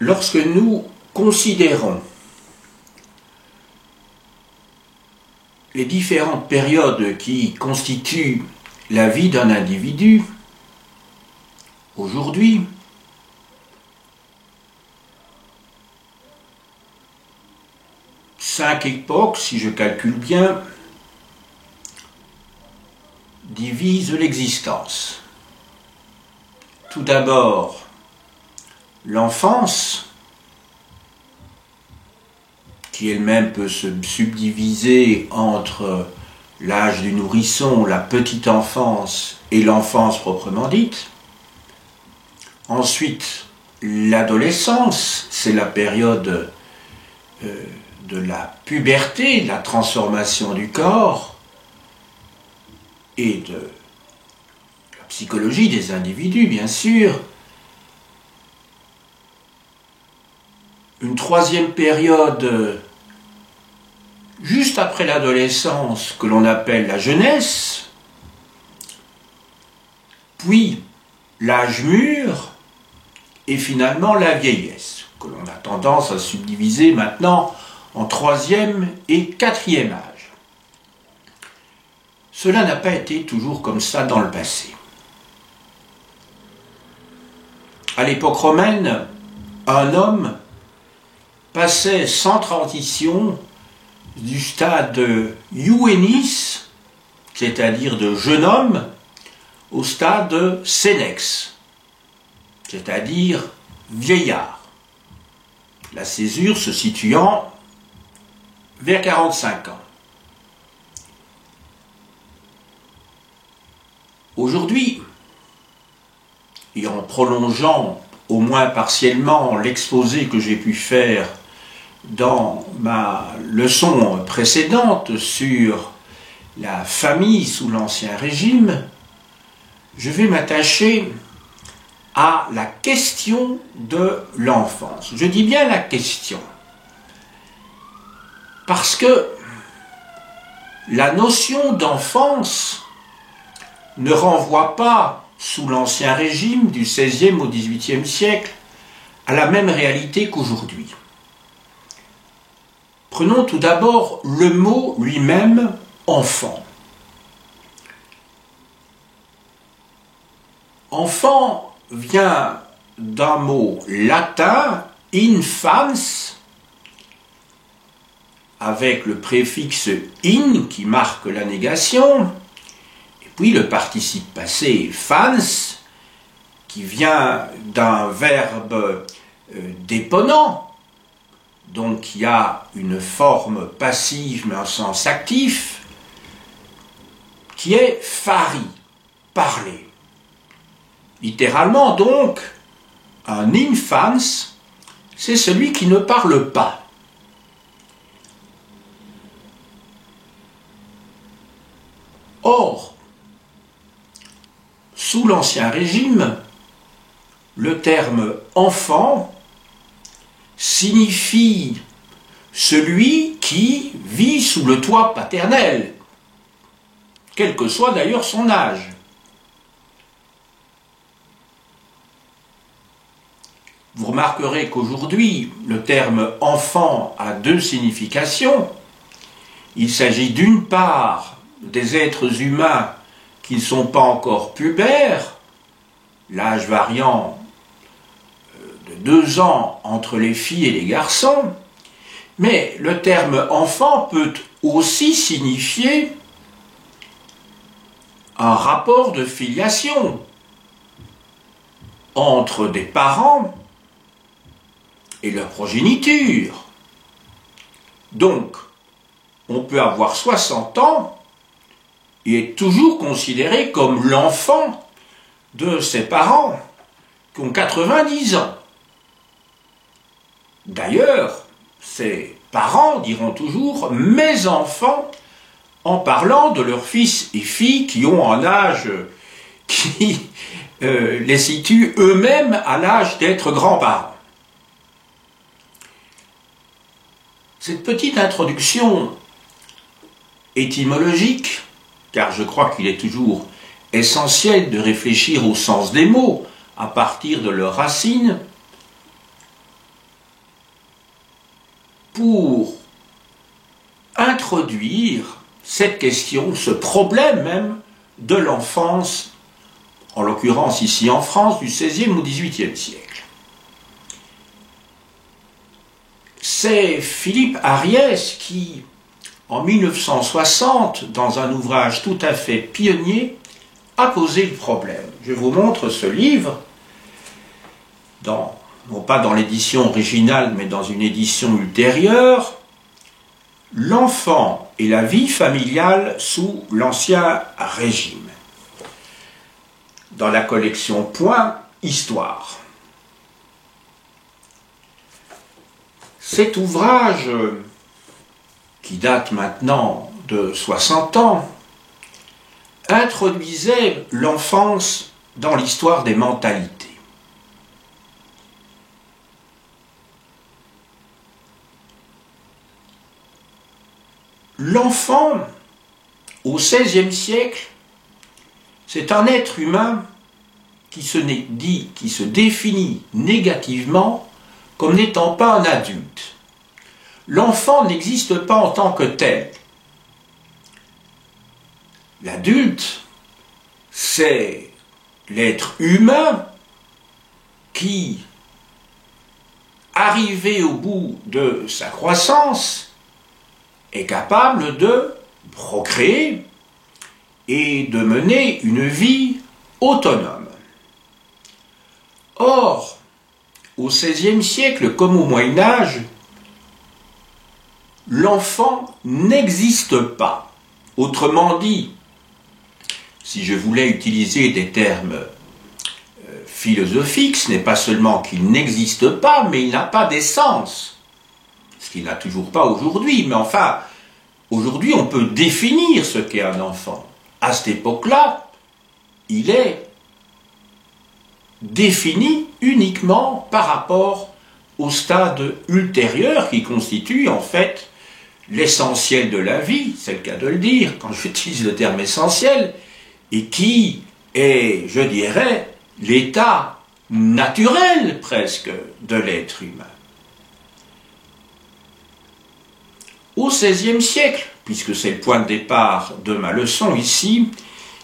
Lorsque nous considérons les différentes périodes qui constituent la vie d'un individu, aujourd'hui, cinq époques, si je calcule bien, divisent l'existence. Tout d'abord, l'enfance, qui elle-même peut se subdiviser entre l'âge du nourrisson, la petite enfance et l'enfance proprement dite. Ensuite, l'adolescence, c'est la période de la puberté, de la transformation du corps et de la psychologie des individus, bien sûr. Une troisième période, juste après l'adolescence, que l'on appelle la jeunesse, puis l'âge mûr, et finalement la vieillesse, que l'on a tendance à subdiviser maintenant en troisième et quatrième âge. Cela n'a pas été toujours comme ça dans le passé. À l'époque romaine, un homme passait sans transition du stade iuvenis, c'est-à-dire de jeune homme, au stade senex, c'est-à-dire vieillard. La césure se situant vers 45 ans. Aujourd'hui, et en prolongeant au moins partiellement l'exposé que j'ai pu faire dans ma leçon précédente sur la famille sous l'Ancien Régime, je vais m'attacher à la question de l'enfance. Je dis bien la question, parce que la notion d'enfance ne renvoie pas, sous l'Ancien Régime, du XVIe au XVIIIe siècle, à la même réalité qu'aujourd'hui. Prenons tout d'abord le mot lui-même, enfant. Enfant vient d'un mot latin, infans, avec le préfixe in qui marque la négation, et puis le participe passé fans, qui vient d'un verbe déponent, donc qui a une forme passive mais un sens actif, qui est phari, parler. Littéralement donc, un infans, c'est celui qui ne parle pas. Or, sous l'Ancien Régime, le terme enfant signifie celui qui vit sous le toit paternel, quel que soit d'ailleurs son âge. Vous remarquerez qu'aujourd'hui, le terme enfant a deux significations. Il s'agit d'une part des êtres humains qui ne sont pas encore pubères, l'âge variant de 2 ans entre les filles et les garçons, mais le terme enfant peut aussi signifier un rapport de filiation entre des parents et leur progéniture. Donc, on peut avoir 60 ans et être toujours considéré comme l'enfant de ses parents qui ont 90 ans. D'ailleurs, ses parents diront toujours « mes enfants » en parlant de leurs fils et filles qui ont un âge qui les situe eux-mêmes à l'âge d'être grands-parents. Cette petite introduction étymologique, car je crois qu'il est toujours essentiel de réfléchir au sens des mots à partir de leurs racines, pour introduire cette question, ce problème même de l'enfance, en l'occurrence ici en France, du XVIe ou XVIIIe siècle. C'est Philippe Ariès qui, en 1960, dans un ouvrage tout à fait pionnier, a posé le problème. Je vous montre ce livre, non pas dans l'édition originale, mais dans une édition ultérieure, L'enfant et la vie familiale sous l'Ancien Régime, dans la collection Point Histoire. Cet ouvrage, qui date maintenant de 60 ans, introduisait l'enfance dans l'histoire des mentalités. L'enfant, au XVIe siècle, c'est un être humain qui se définit négativement comme n'étant pas un adulte. L'enfant n'existe pas en tant que tel. L'adulte, c'est l'être humain qui, arrivé au bout de sa croissance, est capable de procréer et de mener une vie autonome. Or, au XVIe siècle comme au Moyen Âge, l'enfant n'existe pas. Autrement dit, si je voulais utiliser des termes philosophiques, ce n'est pas seulement qu'il n'existe pas, mais il n'a pas d'essence. Ce qu'il n'a toujours pas aujourd'hui, mais enfin, aujourd'hui on peut définir ce qu'est un enfant. À cette époque-là, il est défini uniquement par rapport au stade ultérieur qui constitue en fait l'essentiel de la vie, c'est le cas de le dire quand j'utilise le terme essentiel, et qui est, je dirais, l'état naturel presque de l'être humain. Au XVIe siècle, puisque c'est le point de départ de ma leçon ici,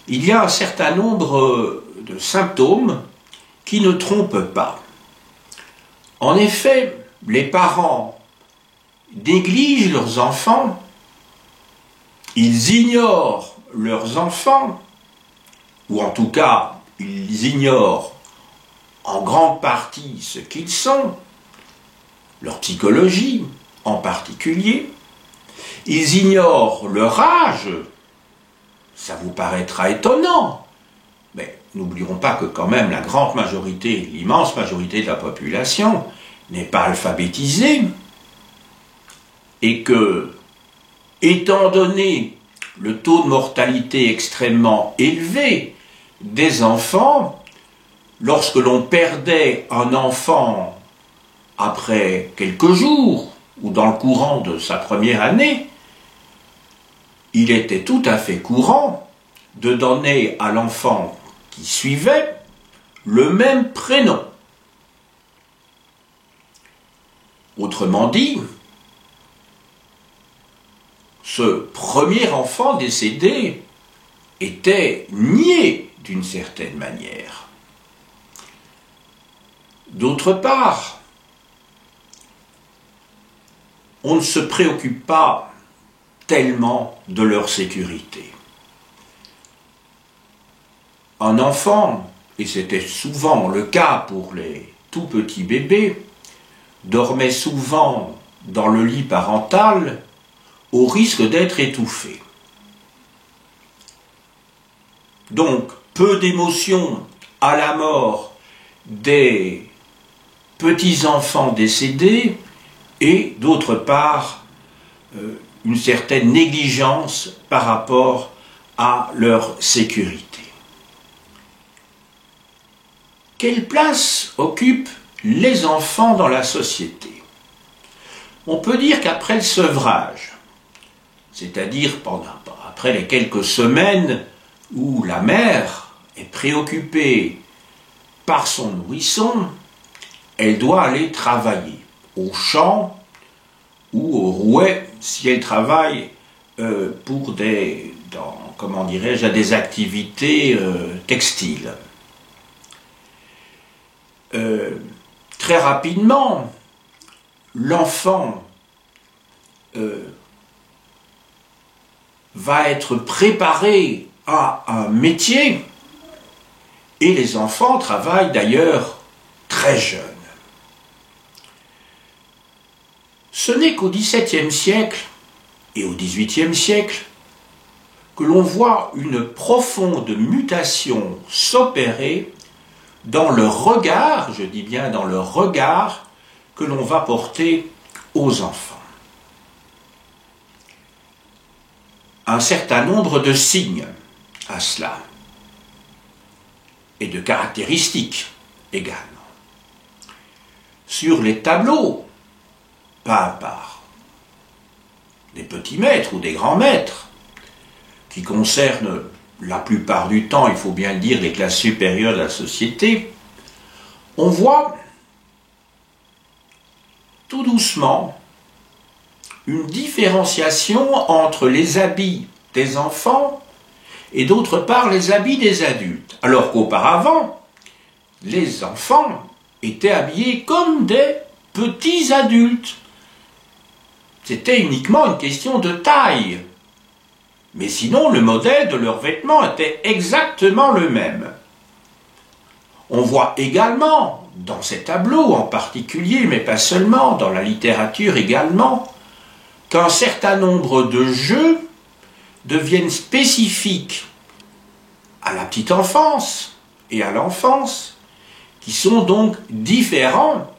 il y a un certain nombre de symptômes qui ne trompent pas. En effet, les parents négligent leurs enfants, ils ignorent leurs enfants, ou en tout cas, ils ignorent en grande partie ce qu'ils sont, leur psychologie en particulier. Ils ignorent leur âge, ça vous paraîtra étonnant, mais n'oublierons pas que quand même la grande majorité, l'immense majorité de la population n'est pas alphabétisée, et que, étant donné le taux de mortalité extrêmement élevé des enfants, lorsque l'on perdait un enfant après quelques jours, ou dans le courant de sa première année, il était tout à fait courant de donner à l'enfant qui suivait le même prénom. Autrement dit, ce premier enfant décédé était nié d'une certaine manière. D'autre part, on ne se préoccupe pas tellement de leur sécurité. Un enfant, et c'était souvent le cas pour les tout petits bébés, dormait souvent dans le lit parental au risque d'être étouffé. Donc, peu d'émotion à la mort des petits-enfants décédés et, d'autre part, une certaine négligence par rapport à leur sécurité. Quelle place occupent les enfants dans la société? On peut dire qu'après le sevrage, c'est-à-dire après les quelques semaines où la mère est préoccupée par son nourrisson, elle doit aller travailler au champ ou au rouet si elles travaillent pour des activités textiles. Très rapidement, l'enfant va être préparé à un métier, et les enfants travaillent d'ailleurs très jeunes. Ce n'est qu'au XVIIe siècle et au XVIIIe siècle que l'on voit une profonde mutation s'opérer dans le regard, je dis bien dans le regard, que l'on va porter aux enfants. Un certain nombre de signes à cela, et de caractéristiques également. Sur les tableaux peints par des petits maîtres ou des grands maîtres, qui concernent la plupart du temps, il faut bien le dire, les classes supérieures de la société, on voit tout doucement une différenciation entre les habits des enfants et d'autre part les habits des adultes. Alors qu'auparavant, les enfants étaient habillés comme des petits adultes. C'était uniquement une question de taille. Mais sinon, le modèle de leurs vêtements était exactement le même. On voit également, dans ces tableaux en particulier, mais pas seulement, dans la littérature également, qu'un certain nombre de jeux deviennent spécifiques à la petite enfance et à l'enfance, qui sont donc différents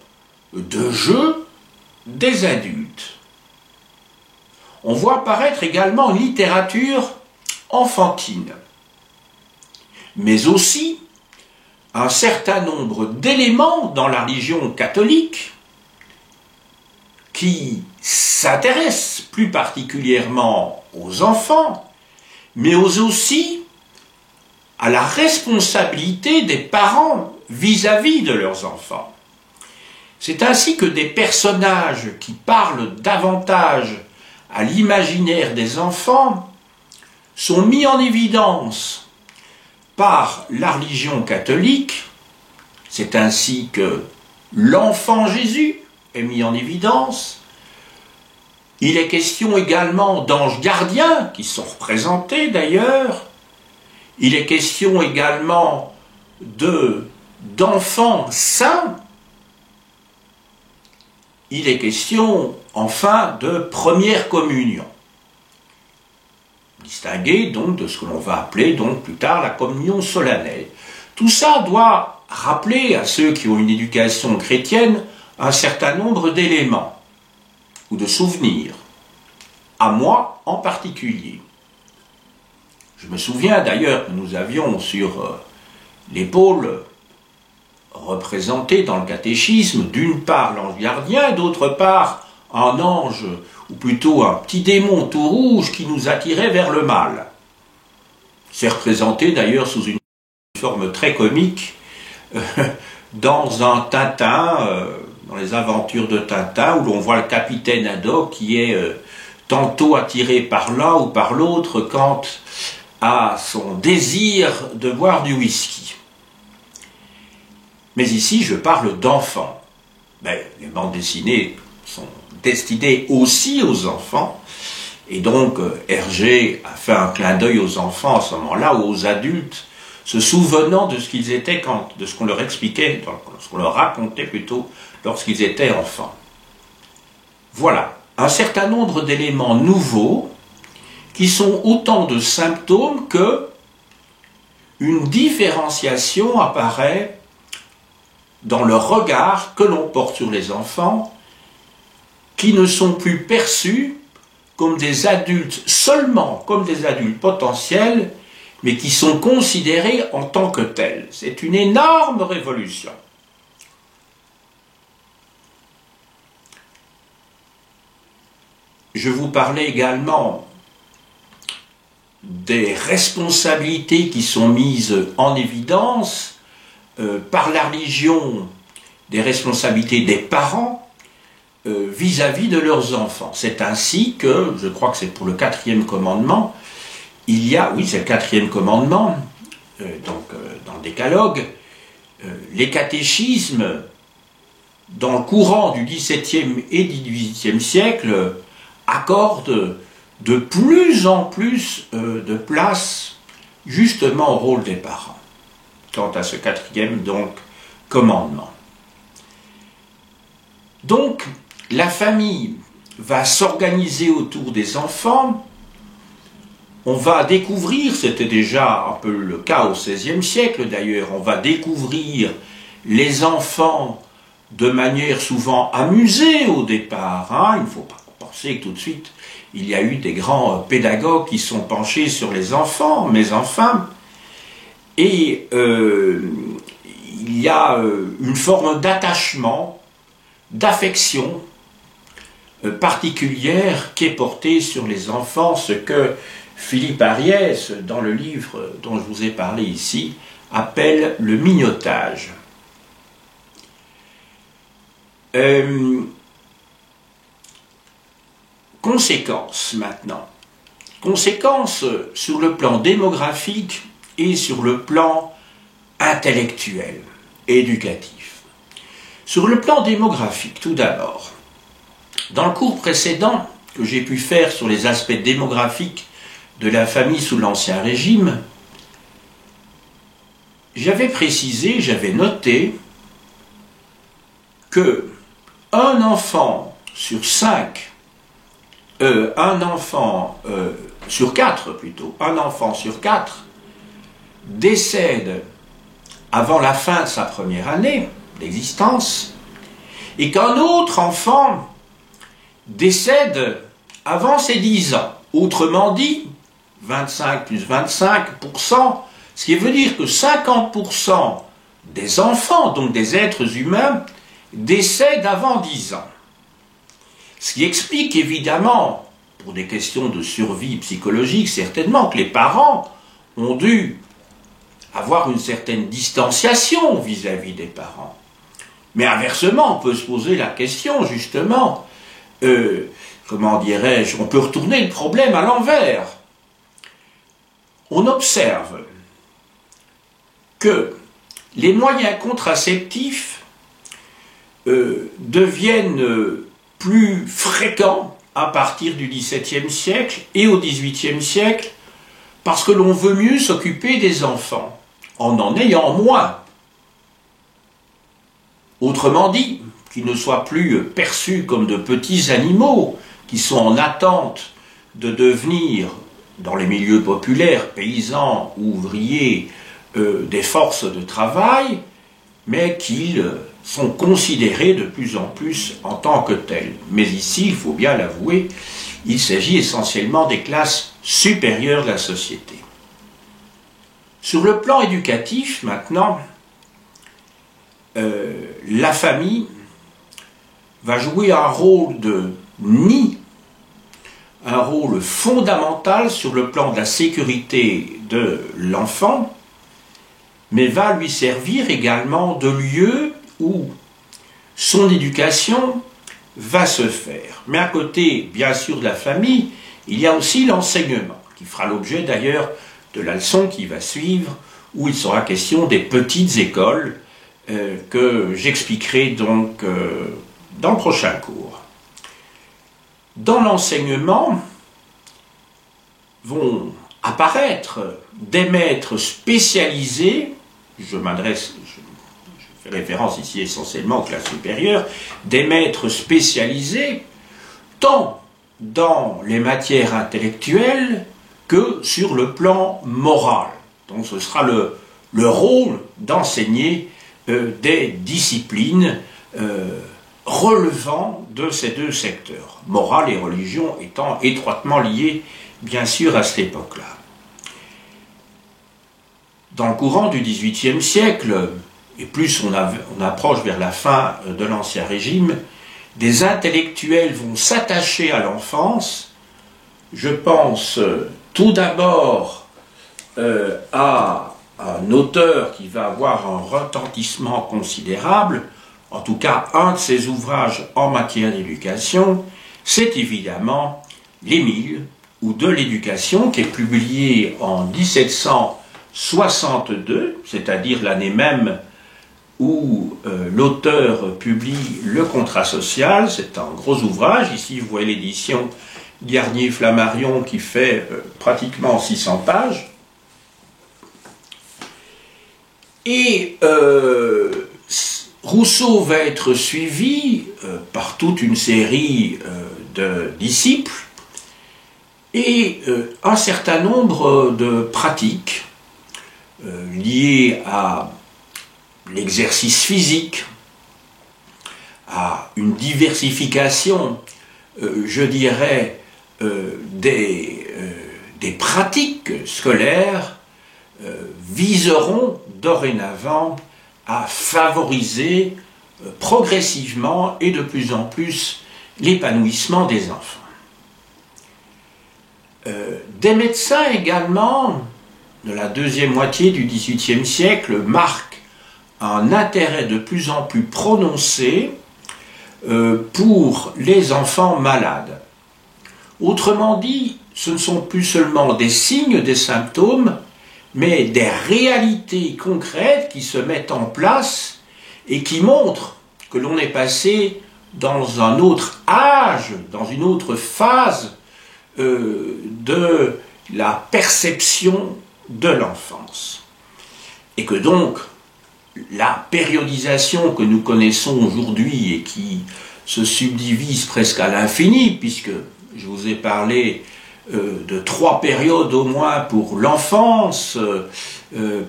de jeux des adultes. On voit apparaître également une littérature enfantine, mais aussi un certain nombre d'éléments dans la religion catholique qui s'intéressent plus particulièrement aux enfants, mais aussi à la responsabilité des parents vis-à-vis de leurs enfants. C'est ainsi que des personnages qui parlent davantage à l'imaginaire des enfants sont mis en évidence par la religion catholique. C'est ainsi que l'enfant Jésus est mis en évidence. Il est question également d'anges gardiens qui sont représentés d'ailleurs. Il est question également d'enfants saints. Il est question enfin de première communion, distinguée donc de ce que l'on va appeler donc plus tard la communion solennelle. Tout ça doit rappeler à ceux qui ont une éducation chrétienne un certain nombre d'éléments ou de souvenirs, à moi en particulier. Je me souviens d'ailleurs que nous avions sur l'épaule représenté dans le catéchisme d'une part l'ange gardien et d'autre part un ange, ou plutôt un petit démon tout rouge qui nous attirait vers le mal. C'est représenté d'ailleurs sous une forme très comique dans un Tintin, dans les aventures de Tintin, où l'on voit le capitaine Haddock qui est tantôt attiré par l'un ou par l'autre quant à son désir de boire du whisky. Mais ici, je parle d'enfants. Les bandes dessinées sont destinées aussi aux enfants, et donc Hergé a fait un clin d'œil aux enfants à ce moment-là, ou aux adultes, se souvenant de ce qu'ils étaient, de ce qu'on leur expliquait, de ce qu'on leur racontait plutôt, lorsqu'ils étaient enfants. Voilà, un certain nombre d'éléments nouveaux qui sont autant de symptômes que une différenciation apparaît dans le regard que l'on porte sur les enfants, qui ne sont plus perçus comme des adultes seulement, comme des adultes potentiels, mais qui sont considérés en tant que tels. C'est une énorme révolution. Je vous parlais également des responsabilités qui sont mises en évidence par la religion, des responsabilités des parents vis-à-vis de leurs enfants. C'est ainsi que, je crois que c'est pour le 4e commandement, il y a, oui c'est le 4e commandement, dans le décalogue, les catéchismes, dans le courant du XVIIe et XVIIIe siècle, accordent de plus en plus de place justement au rôle des parents, quant à ce 4e donc, commandement. Donc, la famille va s'organiser autour des enfants. On va découvrir, c'était déjà un peu le cas au XVIe siècle d'ailleurs, on va découvrir les enfants de manière souvent amusée au départ. Hein. Il ne faut pas penser que tout de suite, il y a eu des grands pédagogues qui sont penchés sur les enfants, mais enfin, et il y a une forme d'attachement, d'affection particulière qui est portée sur les enfants, ce que Philippe Ariès, dans le livre dont je vous ai parlé ici, appelle le mignotage. Conséquences maintenant. Conséquences sur le plan démographique et sur le plan intellectuel, éducatif. Sur le plan démographique, tout d'abord, dans le cours précédent que j'ai pu faire sur les aspects démographiques de la famille sous l'Ancien Régime, j'avais précisé, j'avais noté que un enfant sur 5, un enfant sur 4 plutôt, un enfant sur 4 décède avant la fin de sa première année d'existence et qu'un autre enfant décède avant ses 10 ans. Autrement dit, 25 plus 25%, ce qui veut dire que 50% des enfants, donc des êtres humains, décèdent avant 10 ans. Ce qui explique évidemment, pour des questions de survie psychologique, certainement que les parents ont dû avoir une certaine distanciation vis-à-vis des parents. Mais inversement, on peut se poser la question, justement, comment dirais-je, on peut retourner le problème à l'envers. On observe que les moyens contraceptifs deviennent plus fréquents à partir du XVIIe siècle et au XVIIIe siècle parce que l'on veut mieux s'occuper des enfants en ayant moins. Autrement dit, qu'ils ne soient plus perçus comme de petits animaux qui sont en attente de devenir, dans les milieux populaires, paysans ou ouvriers, des forces de travail, mais qu'ils sont considérés de plus en plus en tant que tels. Mais ici, il faut bien l'avouer, il s'agit essentiellement des classes supérieures de la société. Sur le plan éducatif, maintenant, la famille va jouer un rôle de nid, un rôle fondamental sur le plan de la sécurité de l'enfant, mais va lui servir également de lieu où son éducation va se faire. Mais à côté, bien sûr, de la famille, il y a aussi l'enseignement, qui fera l'objet d'ailleurs de la leçon qui va suivre, où il sera question des petites écoles que j'expliquerai donc dans le prochain cours. Dans l'enseignement vont apparaître des maîtres spécialisés, je fais référence ici essentiellement aux classes supérieures, des maîtres spécialisés tant dans les matières intellectuelles que sur le plan moral. Donc ce sera le rôle d'enseigner des disciplines relevant de ces deux secteurs, morale et religion étant étroitement liées, bien sûr, à cette époque-là. Dans le courant du XVIIIe siècle, et plus on approche vers la fin de l'Ancien Régime, des intellectuels vont s'attacher à l'enfance. Je pense tout d'abord à un auteur qui va avoir un retentissement considérable, en tout cas un de ses ouvrages en matière d'éducation, c'est évidemment l'Émile, ou de l'éducation, qui est publié en 1762, c'est-à-dire l'année même où l'auteur publie le contrat social. C'est un gros ouvrage. Ici, vous voyez l'édition Garnier-Flammarion qui fait pratiquement 600 pages. Et Rousseau va être suivi par toute une série de disciples et un certain nombre de pratiques liées à l'exercice physique, à une diversification, je dirais, des pratiques scolaires viseront dorénavant à favoriser progressivement et de plus en plus l'épanouissement des enfants. Des médecins également, de la deuxième moitié du XVIIIe siècle, marquent un intérêt de plus en plus prononcé pour les enfants malades. Autrement dit, ce ne sont plus seulement des signes, des symptômes, mais des réalités concrètes qui se mettent en place et qui montrent que l'on est passé dans un autre âge, dans une autre phase de la perception de l'enfance. Et que donc, la périodisation que nous connaissons aujourd'hui et qui se subdivise presque à l'infini, puisque je vous ai parlé de 3 périodes au moins pour l'enfance,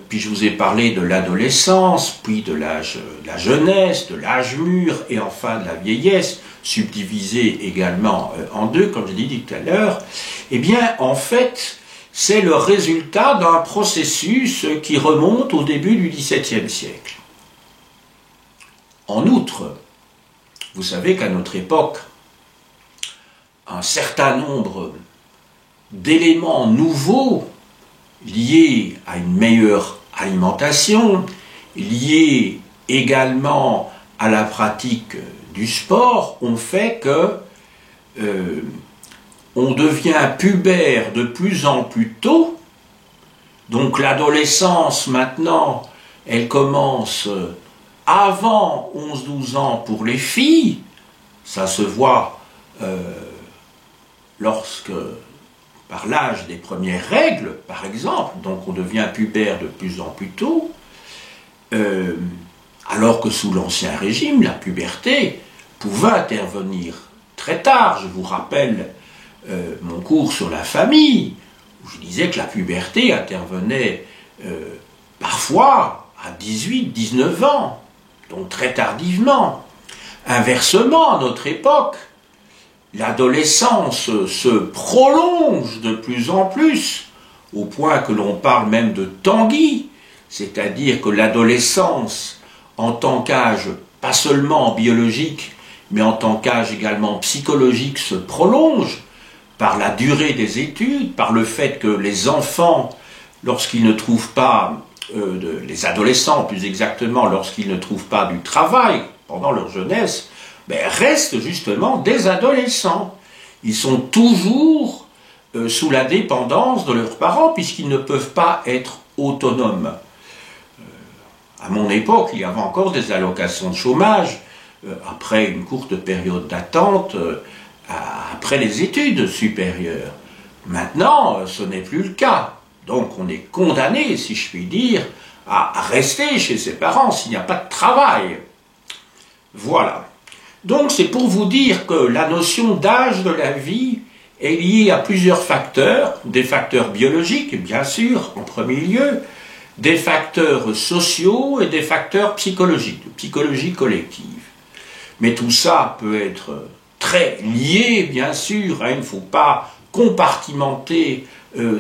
puis je vous ai parlé de l'adolescence, puis de la jeunesse, de l'âge mûr et enfin de la vieillesse, subdivisée également en 2, comme je l'ai dit tout à l'heure. Eh bien, en fait, c'est le résultat d'un processus qui remonte au début du XVIIe siècle. En outre, vous savez qu'à notre époque, un certain nombre d'éléments nouveaux liés à une meilleure alimentation, liés également à la pratique du sport, ont fait que on devient pubère de plus en plus tôt. Donc l'adolescence maintenant, elle commence avant 11-12 ans pour les filles. Ça se voit lorsque, par l'âge des premières règles, par exemple, donc on devient pubère de plus en plus tôt, alors que sous l'Ancien Régime, la puberté pouvait intervenir très tard. Je vous rappelle mon cours sur la famille, où je disais que la puberté intervenait parfois à 18-19 ans, donc très tardivement. Inversement, à notre époque, l'adolescence se prolonge de plus en plus, au point que l'on parle même de tanguy, c'est-à-dire que l'adolescence, en tant qu'âge pas seulement biologique, mais en tant qu'âge également psychologique, se prolonge par la durée des études, par le fait que les enfants, lorsqu'ils ne trouvent pas, les adolescents plus exactement, lorsqu'ils ne trouvent pas du travail pendant leur jeunesse, restent justement des adolescents. Ils sont toujours sous la dépendance de leurs parents puisqu'ils ne peuvent pas être autonomes. À mon époque, il y avait encore des allocations de chômage après une courte période d'attente, après les études supérieures. Maintenant, ce n'est plus le cas. Donc on est condamné, si je puis dire, à rester chez ses parents s'il n'y a pas de travail. Voilà. Donc c'est pour vous dire que la notion d'âge de la vie est liée à plusieurs facteurs, des facteurs biologiques, bien sûr, en premier lieu, des facteurs sociaux et des facteurs psychologiques, de psychologie collective. Mais tout ça peut être très lié, bien sûr, il ne faut pas compartimenter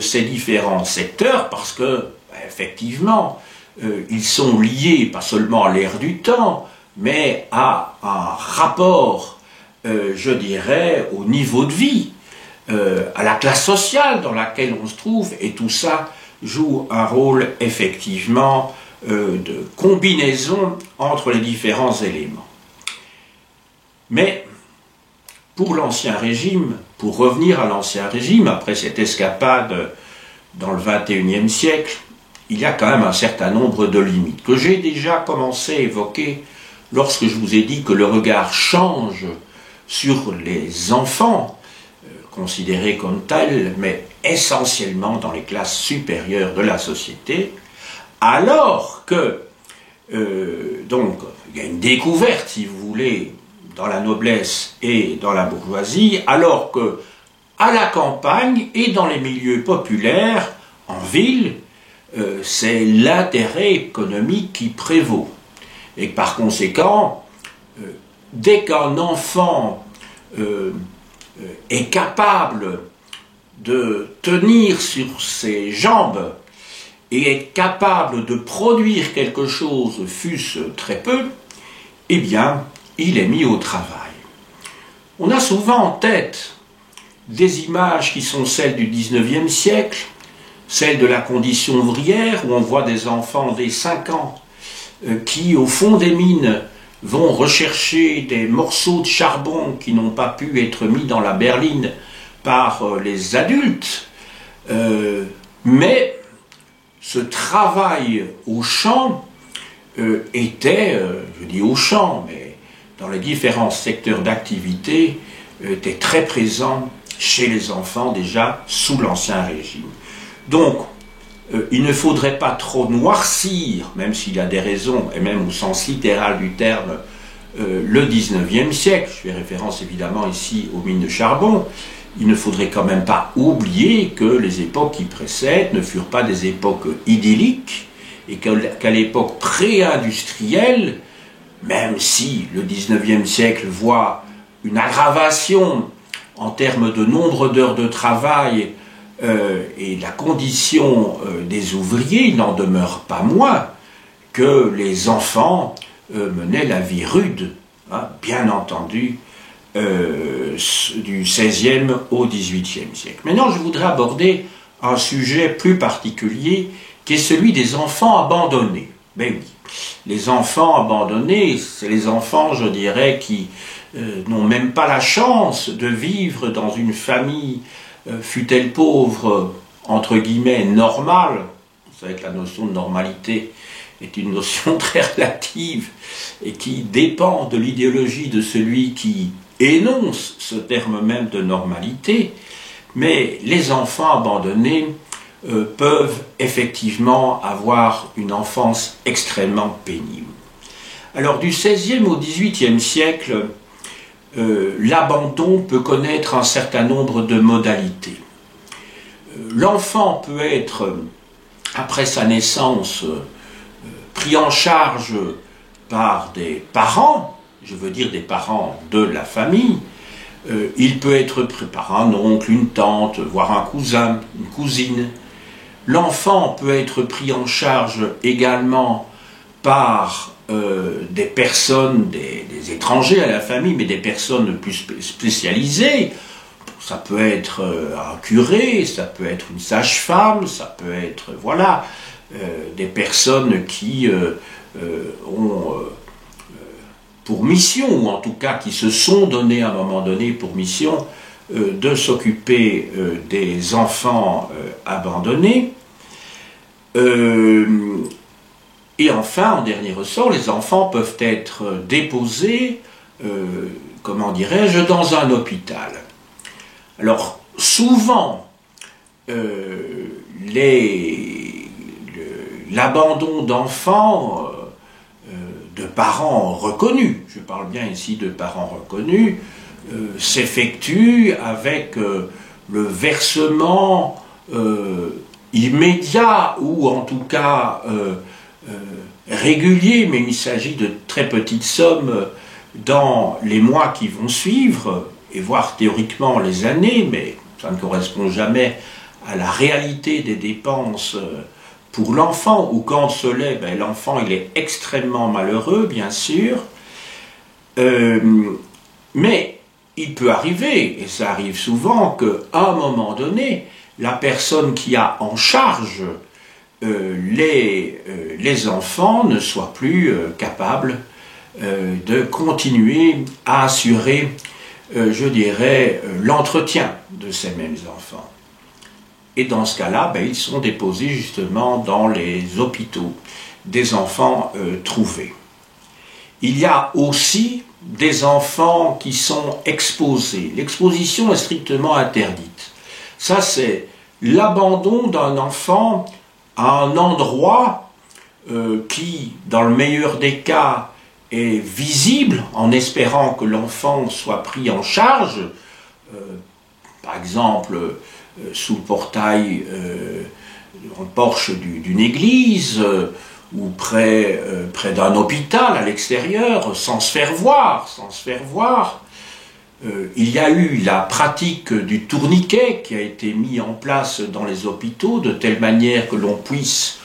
ces différents secteurs parce que, effectivement, ils sont liés pas seulement à l'ère du temps, mais à un rapport, je dirais, au niveau de vie, à la classe sociale dans laquelle on se trouve, et tout ça joue un rôle effectivement de combinaison entre les différents éléments. Mais pour l'Ancien Régime, pour revenir à l'Ancien Régime, après cette escapade dans le XXIe siècle, il y a quand même un certain nombre de limites que j'ai déjà commencé à évoquer lorsque je vous ai dit que le regard change sur les enfants, considérés comme tels, mais essentiellement dans les classes supérieures de la société, alors que, donc, il y a une découverte, si vous voulez, dans la noblesse et dans la bourgeoisie, alors que, à la campagne et dans les milieux populaires, en ville, c'est l'intérêt économique qui prévaut. Et par conséquent, dès qu'un enfant est capable de tenir sur ses jambes et est capable de produire quelque chose, fût-ce très peu, eh bien, il est mis au travail. On a souvent en tête des images qui sont celles du XIXe siècle, celles de la condition ouvrière, où on voit des enfants dès 5 ans qui, au fond des mines, vont rechercher des morceaux de charbon qui n'ont pas pu être mis dans la berline par les adultes. Mais ce travail au champ était, je dis au champ, mais dans les différents secteurs d'activité, était très présent chez les enfants déjà sous l'Ancien Régime. Donc, il ne faudrait pas trop noircir, même s'il y a des raisons, et même au sens littéral du terme, le XIXe siècle, je fais référence évidemment ici aux mines de charbon, il ne faudrait quand même pas oublier que les époques qui précèdent ne furent pas des époques idylliques, et qu'à l'époque pré-industrielle, même si le XIXe siècle voit une aggravation en termes de nombre d'heures de travail et la condition des ouvriers, il n'en demeure pas moins que les enfants menaient la vie rude, hein, bien entendu, du XVIe au XVIIIe siècle. Maintenant, je voudrais aborder un sujet plus particulier qui est celui des enfants abandonnés. Ben oui, les enfants abandonnés, c'est les enfants, je dirais, qui n'ont même pas la chance de vivre dans une famille, fût-elle pauvre, entre guillemets, normale. Vous savez que la notion de normalité est une notion très relative et qui dépend de l'idéologie de celui qui énonce ce terme même de normalité. Mais les enfants abandonnés peuvent effectivement avoir une enfance extrêmement pénible. Alors du XVIe au XVIIIe siècle, l'abandon peut connaître un certain nombre de modalités. L'enfant peut être, après sa naissance, pris en charge par des parents, je veux dire des parents de la famille. Il peut être pris par un oncle, une tante, voire un cousin, une cousine. L'enfant peut être pris en charge également par des personnes, des étrangers à la famille, mais des personnes plus spécialisées. Ça peut être un curé, ça peut être une sage-femme, ça peut être, voilà, des personnes qui ont pour mission, ou en tout cas qui se sont donné à un moment donné pour mission de s'occuper des enfants abandonnés. Et enfin, en dernier ressort, les enfants peuvent être déposés, comment dirais-je, dans un hôpital. Alors, souvent, l'abandon d'enfants de parents reconnus, je parle bien ici de parents reconnus, s'effectue avec le versement immédiat ou en tout cas régulier, mais il s'agit de très petites sommes dans les mois qui vont suivre, et voire théoriquement les années, mais ça ne correspond jamais à la réalité des dépenses pour l'enfant, ou quand se lève, ben, l'enfant il est extrêmement malheureux, bien sûr, mais il peut arriver, et ça arrive souvent, qu'à un moment donné, la personne qui a en charge les enfants ne soit plus capable de continuer à assurer, je dirais, l'entretien de ces mêmes enfants. Et dans ce cas-là, ils sont déposés justement dans les hôpitaux des enfants trouvés. Il y a aussi des enfants qui sont exposés. L'exposition est strictement interdite. Ça, c'est l'abandon d'un enfant à un endroit qui, dans le meilleur des cas, est visible, en espérant que l'enfant soit pris en charge, par exemple sous le portail, dans le porche d'une église, ou près d'un hôpital à l'extérieur, sans se faire voir, il y a eu la pratique du tourniquet qui a été mis en place dans les hôpitaux, de telle manière que l'on puisse,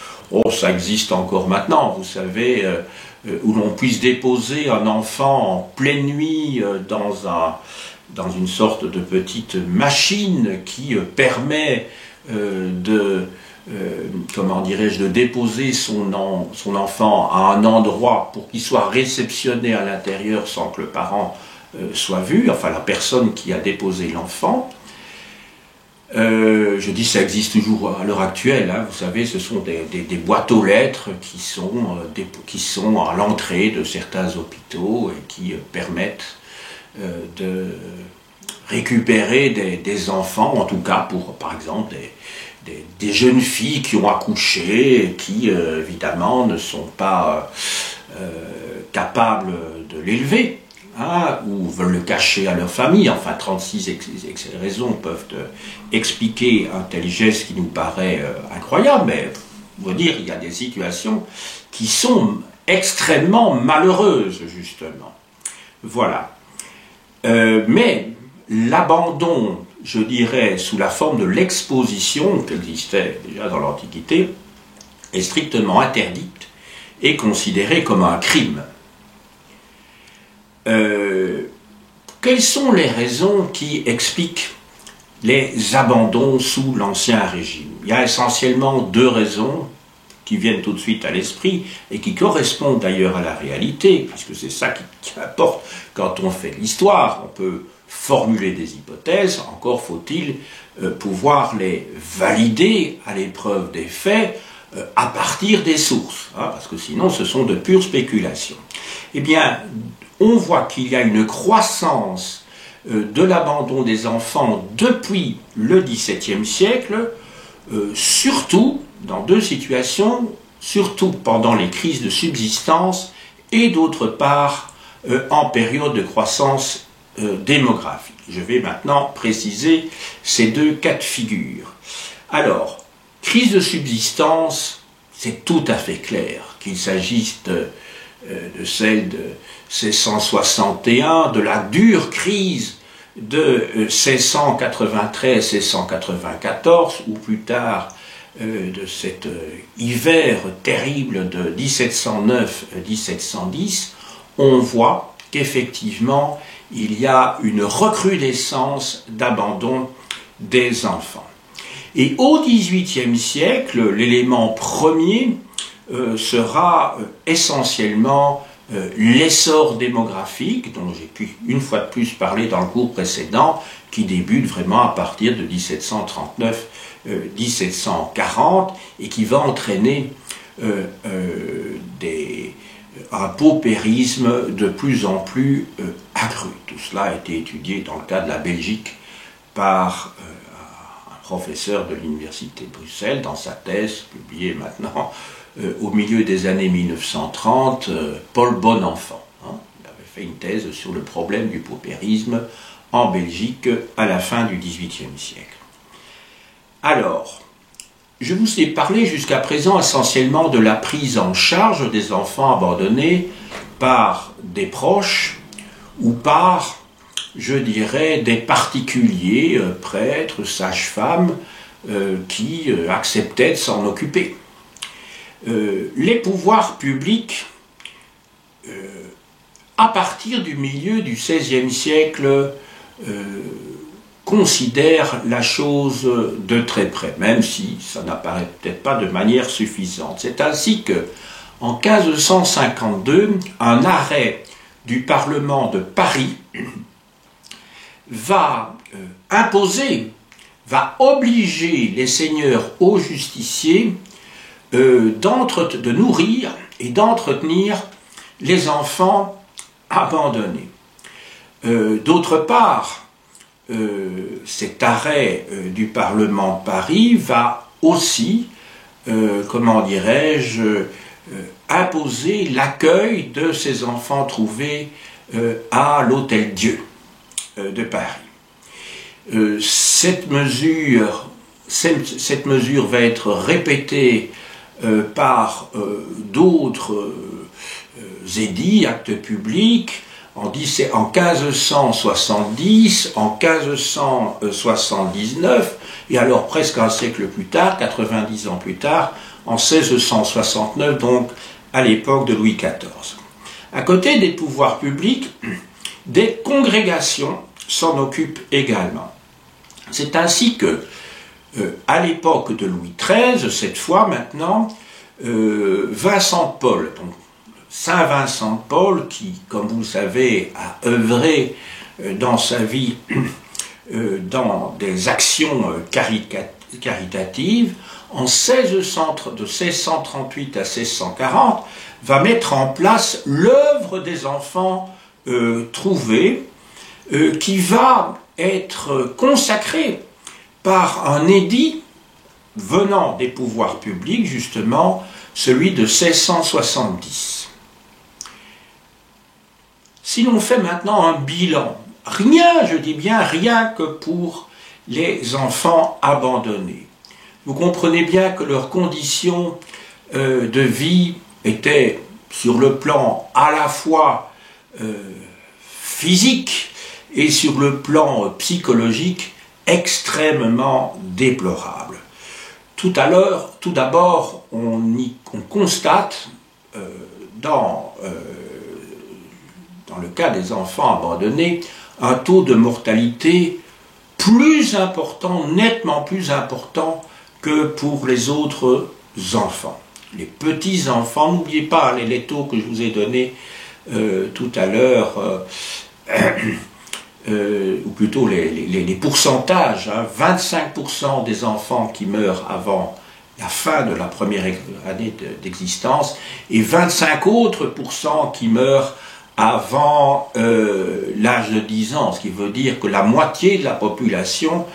ça existe encore maintenant, vous savez, où l'on puisse déposer un enfant en pleine nuit dans une sorte de petite machine qui permet comment dirais-je, de déposer son enfant à un endroit pour qu'il soit réceptionné à l'intérieur sans que le parent soit vu, enfin la personne qui a déposé l'enfant. Je dis ça existe toujours à l'heure actuelle, hein, vous savez, ce sont des boîtes aux lettres qui sont à l'entrée de certains hôpitaux et qui permettent de récupérer des enfants, en tout cas pour, par exemple, des jeunes filles qui ont accouché et qui, évidemment, ne sont pas capables de l'élever, hein, ou veulent le cacher à leur famille. Enfin, 36 raisons peuvent expliquer un tel geste qui nous paraît incroyable, mais on va dire il y a des situations qui sont extrêmement malheureuses, justement. Voilà. Mais l'abandon, je dirais, sous la forme de l'exposition, qui existait déjà dans l'Antiquité, est strictement interdite et considérée comme un crime. Quelles sont les raisons qui expliquent les abandons sous l'Ancien Régime? Il y a essentiellement deux raisons qui viennent tout de suite à l'esprit et qui correspondent d'ailleurs à la réalité, puisque c'est ça qui importe quand on fait l'histoire. On peut formuler des hypothèses, encore faut-il pouvoir les valider à l'épreuve des faits à partir des sources, hein, parce que sinon ce sont de pures spéculations. Eh bien, on voit qu'il y a une croissance de l'abandon des enfants depuis le XVIIe siècle, surtout dans deux situations, surtout pendant les crises de subsistance et d'autre part en période de croissance démographique. Je vais maintenant préciser ces deux cas de figure. Alors, crise de subsistance, c'est tout à fait clair, qu'il s'agisse de celle de 1661, de la dure crise de 1693-1694, ou plus tard de cet hiver terrible de 1709-1710, on voit qu'effectivement, il y a une recrudescence d'abandon des enfants. Et au XVIIIe siècle, l'élément premier sera essentiellement l'essor démographique, dont j'ai pu une fois de plus parler dans le cours précédent, qui débute vraiment à partir de 1739-1740 et qui va entraîner un paupérisme de plus en plus accru. Tout cela a été étudié dans le cas de la Belgique par un professeur de l'université de Bruxelles dans sa thèse publiée maintenant au milieu des années 1930, Paul Bonenfant. Hein, il avait fait une thèse sur le problème du paupérisme en Belgique à la fin du XVIIIe siècle. Alors, je vous ai parlé jusqu'à présent essentiellement de la prise en charge des enfants abandonnés par des proches ou par, je dirais, des particuliers, prêtres, sages-femmes, qui acceptaient de s'en occuper. Les pouvoirs publics, à partir du milieu du XVIe siècle, considèrent la chose de très près, même si ça n'apparaît peut-être pas de manière suffisante. C'est ainsi que, en 1552, un arrêt du Parlement de Paris va imposer, va obliger les seigneurs hauts justiciers de nourrir et d'entretenir les enfants abandonnés. D'autre part, cet arrêt du Parlement de Paris va aussi, comment dirais-je, imposer l'accueil de ces enfants trouvés à l'Hôtel-Dieu de Paris. Cette mesure va être répétée par d'autres édits, actes publics, en 1570, en 1579, et alors presque un siècle plus tard, 90 ans plus tard, en 1669, donc à l'époque de Louis XIV. À côté des pouvoirs publics, des congrégations s'en occupent également. C'est ainsi que, à l'époque de Louis XIII, cette fois maintenant, Vincent de Paul, donc Saint Vincent de Paul, qui, comme vous le savez, a œuvré dans sa vie dans des actions caritatives, de 1638 à 1640, va mettre en place l'œuvre des enfants trouvés, qui va être consacrée par un édit venant des pouvoirs publics, justement, celui de 1670. Si l'on fait maintenant un bilan, rien, je dis bien rien que pour les enfants abandonnés, vous comprenez bien que leurs conditions de vie étaient, sur le plan à la fois physique et sur le plan psychologique, extrêmement déplorables. Tout d'abord, on constate dans le cas des enfants abandonnés, un taux de mortalité plus important, nettement plus important que pour les autres enfants. Les petits-enfants, n'oubliez pas les taux que je vous ai donnés tout à l'heure, ou plutôt les pourcentages, 25% des enfants qui meurent avant la fin de la première année d'existence, et 25 autres % qui meurent avant l'âge de 10 ans, ce qui veut dire que la moitié de la population,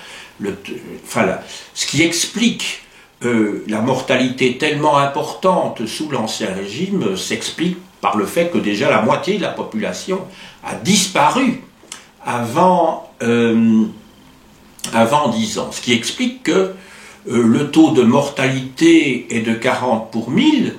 ce qui explique la mortalité tellement importante sous l'Ancien Régime, s'explique par le fait que déjà la moitié de la population a disparu avant 10 ans, ce qui explique que le taux de mortalité est de 40 pour 1000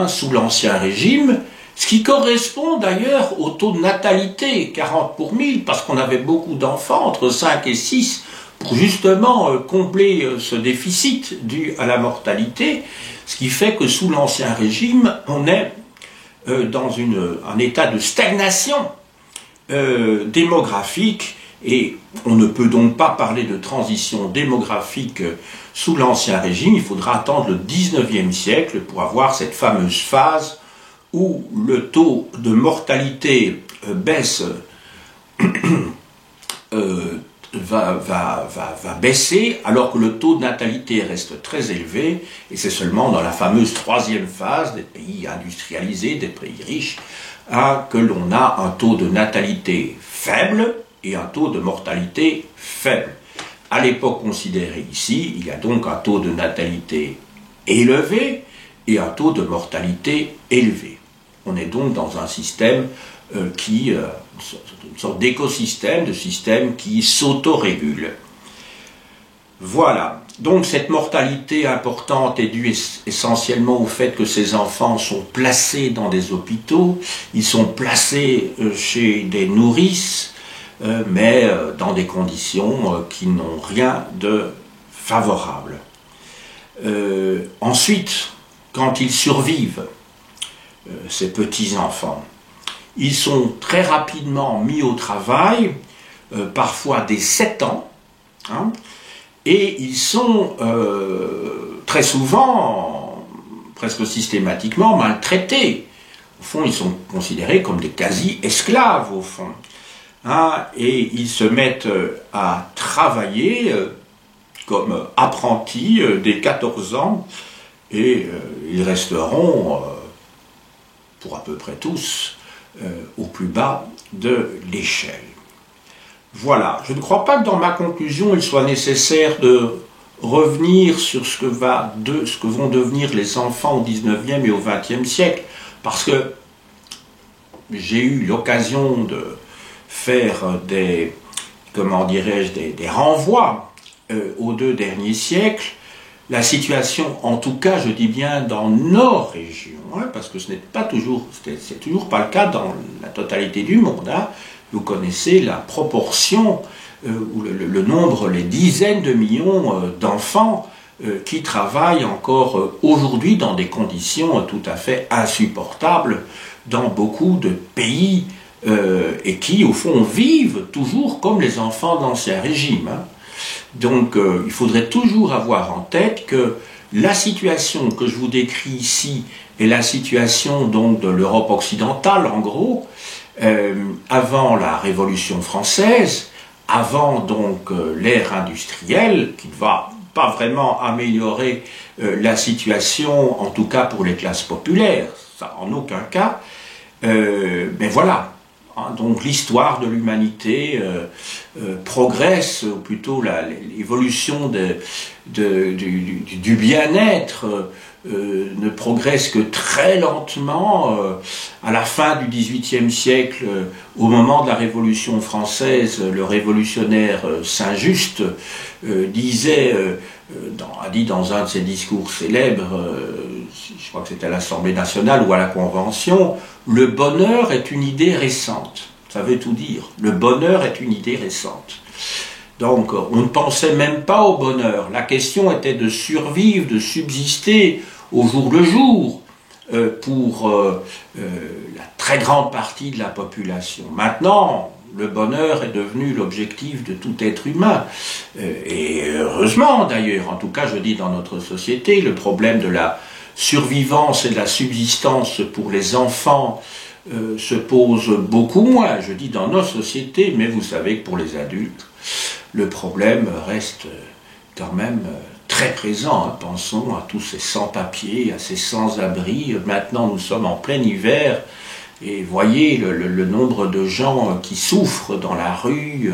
sous l'Ancien Régime, ce qui correspond d'ailleurs au taux de natalité, 40 pour 1000, parce qu'on avait beaucoup d'enfants, entre 5 et 6, pour justement combler ce déficit dû à la mortalité, ce qui fait que sous l'Ancien Régime, on est dans un état de stagnation démographique, et on ne peut donc pas parler de transition démographique sous l'Ancien Régime. Il faudra attendre le 19e siècle pour avoir cette fameuse phase où le taux de mortalité baisse, va baisser, alors que le taux de natalité reste très élevé, et c'est seulement dans la fameuse troisième phase des pays industrialisés, des pays riches, que l'on a un taux de natalité faible et un taux de mortalité faible. À l'époque considérée ici, il y a donc un taux de natalité élevé et un taux de mortalité élevé. On est donc dans un système une sorte d'écosystème, de système qui s'autorégule. Voilà. Donc cette mortalité importante est due essentiellement au fait que ces enfants sont placés dans des hôpitaux, ils sont placés chez des nourrices, mais dans des conditions qui n'ont rien de favorable. Ensuite, quand ils survivent, ces petits-enfants, ils sont très rapidement mis au travail, parfois dès 7 ans, et ils sont très souvent presque systématiquement maltraités. Au fond, ils sont considérés comme des quasi-esclaves, au fond. Hein, et ils se mettent à travailler comme apprentis dès 14 ans, et ils resteront, pour à peu près tous, au plus bas de l'échelle. Voilà, je ne crois pas que dans ma conclusion, il soit nécessaire de revenir sur ce que vont devenir les enfants au XIXe et au XXe siècle, parce que j'ai eu l'occasion de faire des renvois aux 2 derniers siècles. La situation, en tout cas, je dis bien dans nos régions, hein, parce que c'est toujours pas le cas dans la totalité du monde. Hein. Vous connaissez la proportion ou le nombre, les dizaines de millions d'enfants qui travaillent encore aujourd'hui dans des conditions tout à fait insupportables dans beaucoup de pays et qui, au fond, vivent toujours comme les enfants de l'Ancien Régime. Hein. Donc, il faudrait toujours avoir en tête que la situation que je vous décris ici est la situation donc de l'Europe occidentale, en gros, avant la Révolution française, avant donc l'ère industrielle, qui ne va pas vraiment améliorer la situation, en tout cas pour les classes populaires, ça en aucun cas, mais voilà. Donc l'histoire de l'humanité progresse, ou plutôt l'évolution du bien-être ne progresse que très lentement. À la fin du XVIIIe siècle, au moment de la Révolution française, le révolutionnaire Saint-Just a dit dans un de ses discours célèbres, je crois que c'était à l'Assemblée nationale ou à la Convention, le bonheur est une idée récente. Ça veut tout dire. Le bonheur est une idée récente. Donc, on ne pensait même pas au bonheur. La question était de survivre, de subsister au jour le jour pour la très grande partie de la population. Maintenant, le bonheur est devenu l'objectif de tout être humain. Et heureusement d'ailleurs, en tout cas je dis dans notre société, le problème de la survivance et de la subsistance pour les enfants se pose beaucoup moins, je dis dans nos sociétés, mais vous savez que pour les adultes, le problème reste quand même très présent. Hein. Pensons à tous ces sans-papiers, à ces sans-abri. Maintenant, nous sommes en plein hiver et voyez le nombre de gens qui souffrent dans la rue,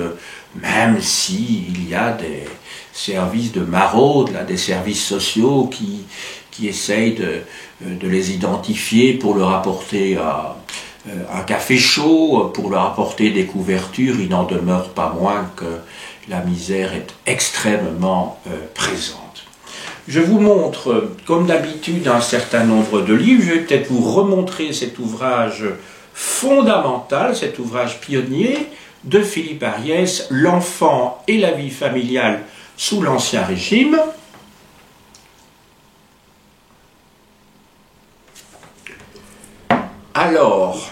même s'il y a des services de maraude, là, des services sociaux qui essayent de les identifier pour leur apporter un café chaud, pour leur apporter des couvertures. Il n'en demeure pas moins que la misère est extrêmement présente. Je vous montre, comme d'habitude, un certain nombre de livres. Je vais peut-être vous remontrer cet ouvrage fondamental, cet ouvrage pionnier de Philippe Ariès, L'enfant et la vie familiale sous l'Ancien Régime. Alors,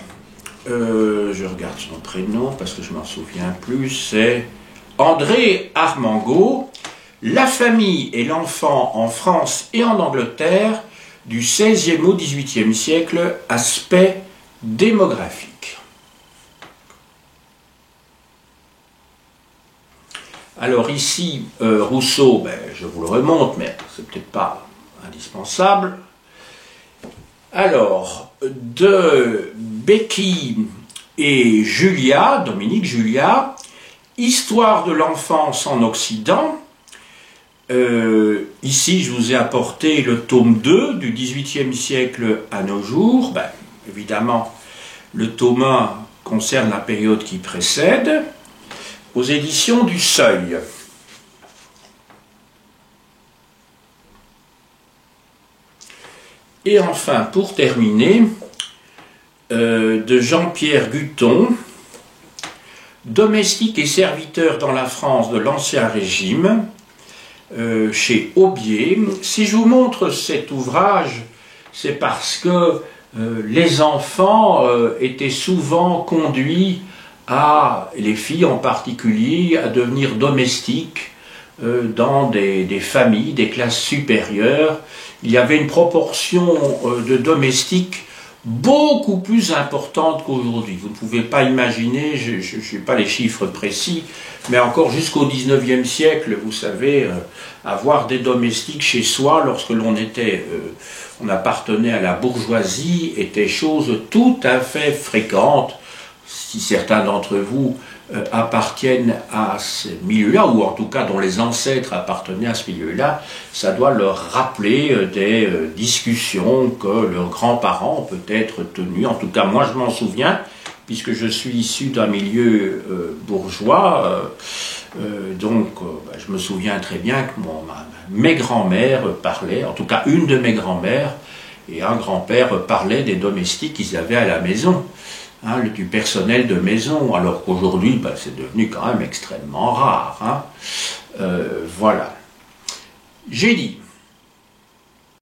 je regarde son prénom parce que je ne m'en souviens plus, c'est André Armengaud, La famille et l'enfant en France et en Angleterre du XVIe au XVIIIe siècle, aspect démographique. Alors ici, Rousseau, je vous le remonte, mais c'est peut-être pas indispensable. Alors, de Becky et Julia, Dominique Julia, Histoire de l'enfance en Occident. Ici, je vous ai apporté le tome 2 du XVIIIe siècle à nos jours. Évidemment, le tome 1 concerne la période qui précède, aux éditions du Seuil. Et enfin, pour terminer, de Jean-Pierre Guton, Domestique et serviteur dans la France de l'Ancien Régime, chez Aubier. Si je vous montre cet ouvrage, c'est parce que les enfants étaient souvent conduits, les filles en particulier, à devenir domestiques dans des familles, des classes supérieures. Il y avait une proportion de domestiques beaucoup plus importante qu'aujourd'hui. Vous ne pouvez pas imaginer, je n'ai pas les chiffres précis, mais encore jusqu'au 19e siècle, vous savez, avoir des domestiques chez soi lorsque on appartenait à la bourgeoisie était chose tout à fait fréquente. Si certains d'entre vous appartiennent à ce milieu-là, ou en tout cas dont les ancêtres appartenaient à ce milieu-là, ça doit leur rappeler des discussions que leurs grands-parents ont peut-être tenues. En tout cas, moi je m'en souviens, puisque je suis issu d'un milieu bourgeois, je me souviens très bien que mes grands-mères parlaient, en tout cas une de mes grands-mères et un grand-père parlaient des domestiques qu'ils avaient à la maison. Du personnel de maison, alors qu'aujourd'hui, c'est devenu quand même extrêmement rare. Voilà. J'ai dit